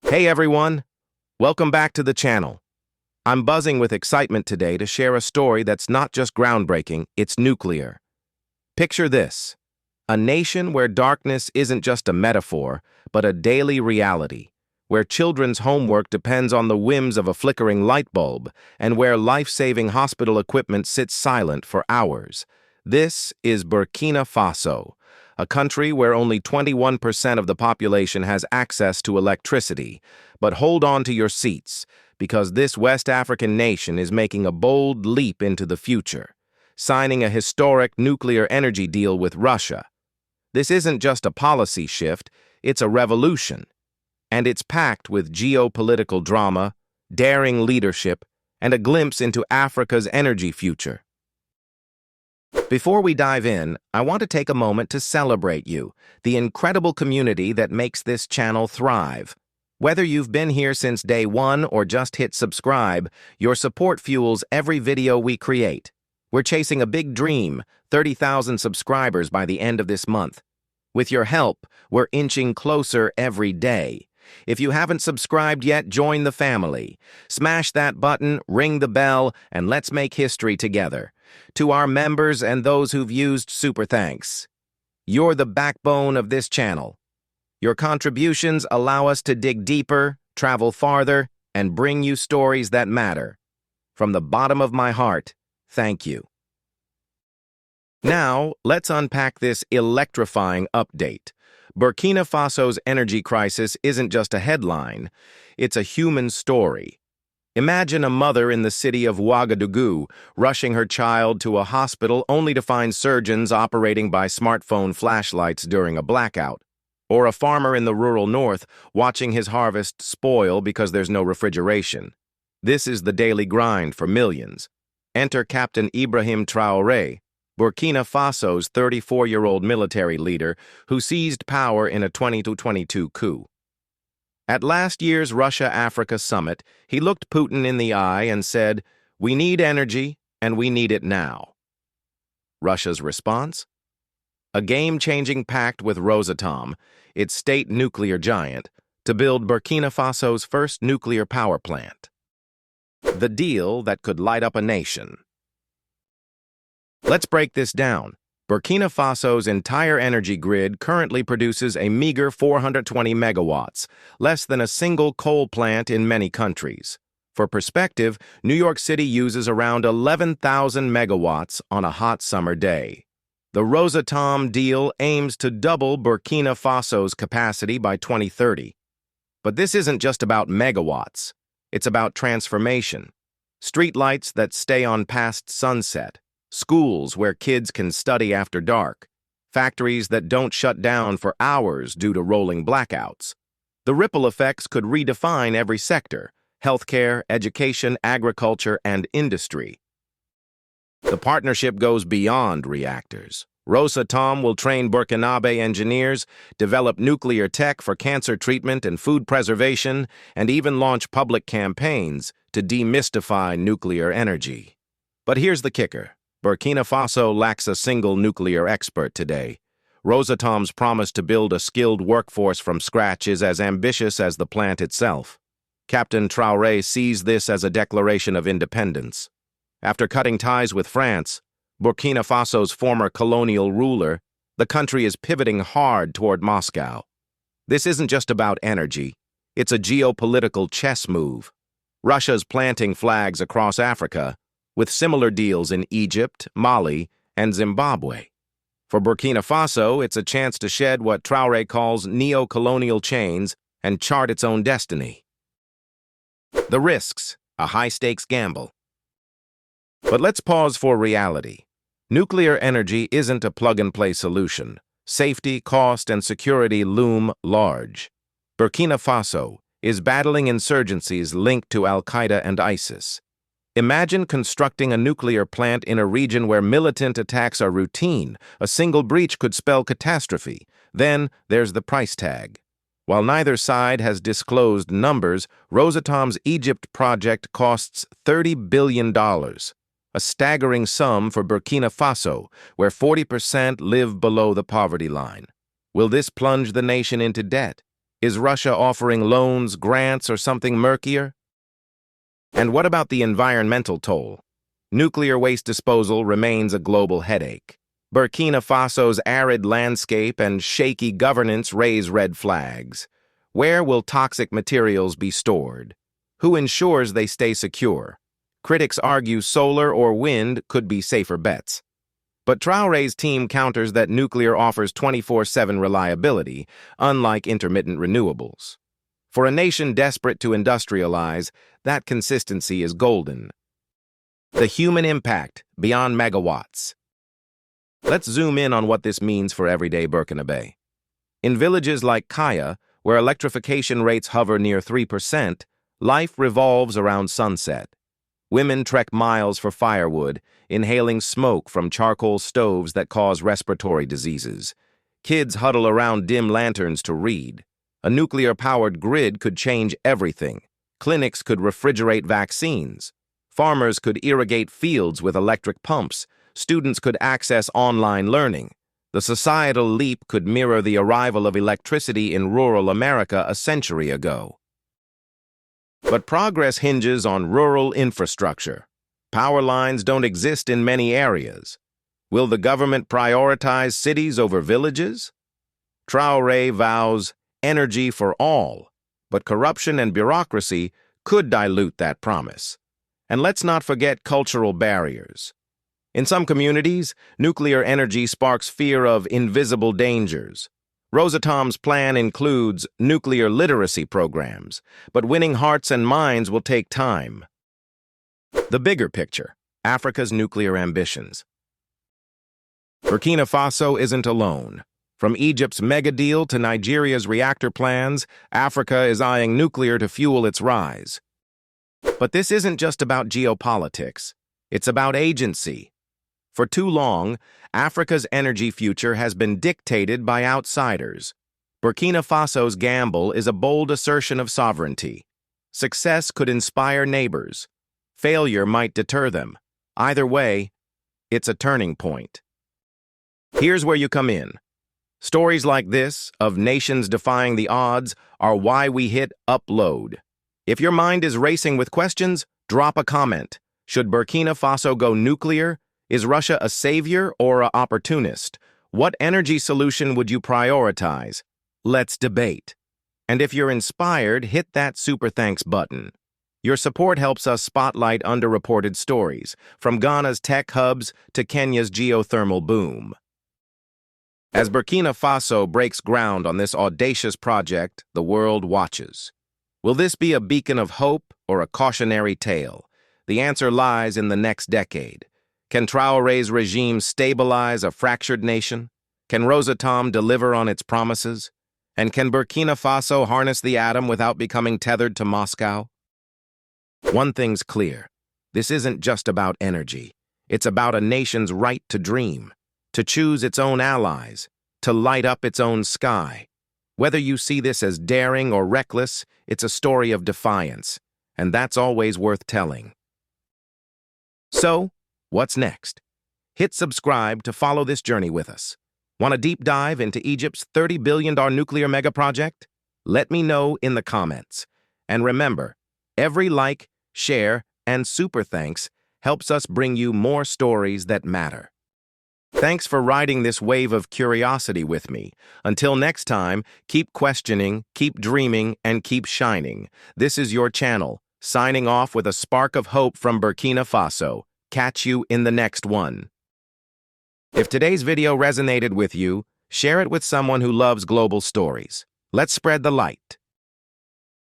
Hey everyone, welcome back to the channel. I'm buzzing with excitement today to share a story that's not just groundbreaking, it's nuclear. Picture this, a nation where darkness isn't just a metaphor, but a daily reality, where children's homework depends on the whims of a flickering light bulb, and where life-saving hospital equipment sits silent for hours. This is Burkina Faso, a country where only 21% of the population has access to electricity. But hold on to your seats, because this West African nation is making a bold leap into the future, signing a historic nuclear energy deal with Russia. This isn't just a policy shift, it's a revolution. And it's packed with geopolitical drama, daring leadership, and a glimpse into Africa's energy future. Before we dive in, I want to take a moment to celebrate you, the incredible community that makes this channel thrive. Whether you've been here since day one or just hit subscribe, your support fuels every video we create. We're chasing a big dream, 30,000 subscribers by the end of this month. With your help, we're inching closer every day. If you haven't subscribed yet, join the family. Smash that button, ring the bell, and let's make history together. To our members and those who've used super thanks. You're the backbone of this channel. Your contributions allow us to dig deeper, travel farther, and bring you stories that matter. From the bottom of my heart, thank you. Now, let's unpack this electrifying update. Burkina Faso's energy crisis isn't just a headline, it's a human story. Imagine a mother in the city of Ouagadougou rushing her child to a hospital only to find surgeons operating by smartphone flashlights during a blackout. Or a farmer in the rural north watching his harvest spoil because there's no refrigeration. This is the daily grind for millions. Enter Captain Ibrahim Traoré, Burkina Faso's 34-year-old military leader who seized power in a 2022 coup. At last year's Russia-Africa summit, he looked Putin in the eye and said, "We need energy, and we need it now." Russia's response? A game-changing pact with Rosatom, its state nuclear giant, to build Burkina Faso's first nuclear power plant. The deal that could light up a nation. Let's break this down. Burkina Faso's entire energy grid currently produces a meager 420 megawatts, less than a single coal plant in many countries. For perspective, New York City uses around 11,000 megawatts on a hot summer day. The Rosatom deal aims to double Burkina Faso's capacity by 2030. But this isn't just about megawatts. It's about transformation. Streetlights that stay on past sunset. Schools where kids can study after dark, factories that don't shut down for hours due to rolling blackouts. The ripple effects could redefine every sector: healthcare, education, agriculture, and industry. The partnership goes beyond reactors. Rosatom will train Burkinabe engineers, develop nuclear tech for cancer treatment and food preservation, and even launch public campaigns to demystify nuclear energy. But here's the kicker. Burkina Faso lacks a single nuclear expert today. Rosatom's promise to build a skilled workforce from scratch is as ambitious as the plant itself. Captain Traoré sees this as a declaration of independence. After cutting ties with France, Burkina Faso's former colonial ruler, the country is pivoting hard toward Moscow. This isn't just about energy. It's a geopolitical chess move. Russia's planting flags across Africa, with similar deals in Egypt, Mali, and Zimbabwe. For Burkina Faso, it's a chance to shed what Traoré calls neo-colonial chains and chart its own destiny. The risks, a high-stakes gamble. But let's pause for reality. Nuclear energy isn't a plug-and-play solution. Safety, cost, and security loom large. Burkina Faso is battling insurgencies linked to Al-Qaeda and ISIS. Imagine constructing a nuclear plant in a region where militant attacks are routine. A single breach could spell catastrophe. Then there's the price tag. While neither side has disclosed numbers, Rosatom's Egypt project costs $30 billion, a staggering sum for Burkina Faso, where 40% live below the poverty line. Will this plunge the nation into debt? Is Russia offering loans, grants, or something murkier? And what about the environmental toll? Nuclear waste disposal remains a global headache. Burkina Faso's arid landscape and shaky governance raise red flags. Where will toxic materials be stored? Who ensures they stay secure? Critics argue solar or wind could be safer bets. But Traoré's team counters that nuclear offers 24/7 reliability, unlike intermittent renewables. For a nation desperate to industrialize, that consistency is golden. The human impact beyond megawatts. Let's zoom in on what this means for everyday Burkina. In villages like Kaya, where electrification rates hover near 3%, life revolves around sunset. Women trek miles for firewood, inhaling smoke from charcoal stoves that cause respiratory diseases. Kids huddle around dim lanterns to read. A nuclear-powered grid could change everything. Clinics could refrigerate vaccines. Farmers could irrigate fields with electric pumps. Students could access online learning. The societal leap could mirror the arrival of electricity in rural America a century ago. But progress hinges on rural infrastructure. Power lines don't exist in many areas. Will the government prioritize cities over villages? Traoré vows energy for all, but corruption and bureaucracy could dilute that promise. And let's not forget cultural barriers. In some communities, nuclear energy sparks fear of invisible dangers. Rosatom's plan includes nuclear literacy programs, but winning hearts and minds will take time. The bigger picture, Africa's nuclear ambitions. Burkina Faso isn't alone. From Egypt's mega deal to Nigeria's reactor plans, Africa is eyeing nuclear to fuel its rise. But this isn't just about geopolitics. It's about agency. For too long, Africa's energy future has been dictated by outsiders. Burkina Faso's gamble is a bold assertion of sovereignty. Success could inspire neighbors. Failure might deter them. Either way, it's a turning point. Here's where you come in. Stories like this, of nations defying the odds, are why we hit upload. If your mind is racing with questions, drop a comment. Should Burkina Faso go nuclear? Is Russia a savior or an opportunist? What energy solution would you prioritize? Let's debate. And if you're inspired, hit that super thanks button. Your support helps us spotlight underreported stories, from Ghana's tech hubs to Kenya's geothermal boom. As Burkina Faso breaks ground on this audacious project, the world watches. Will this be a beacon of hope or a cautionary tale? The answer lies in the next decade. Can Traoré's regime stabilize a fractured nation? Can Rosatom deliver on its promises? And can Burkina Faso harness the atom without becoming tethered to Moscow? One thing's clear. This isn't just about energy. It's about a nation's right to dream, to choose its own allies, to light up its own sky. Whether you see this as daring or reckless, it's a story of defiance, and that's always worth telling. So, what's next? Hit subscribe to follow this journey with us. Want a deep dive into Egypt's $30 billion nuclear mega project? Let me know in the comments. And remember, every like, share, and super thanks helps us bring you more stories that matter. Thanks for riding this wave of curiosity with me. Until next time, keep questioning, keep dreaming, and keep shining. This is your channel, signing off with a spark of hope from Burkina Faso. Catch you in the next one. If today's video resonated with you, share it with someone who loves global stories. Let's spread the light.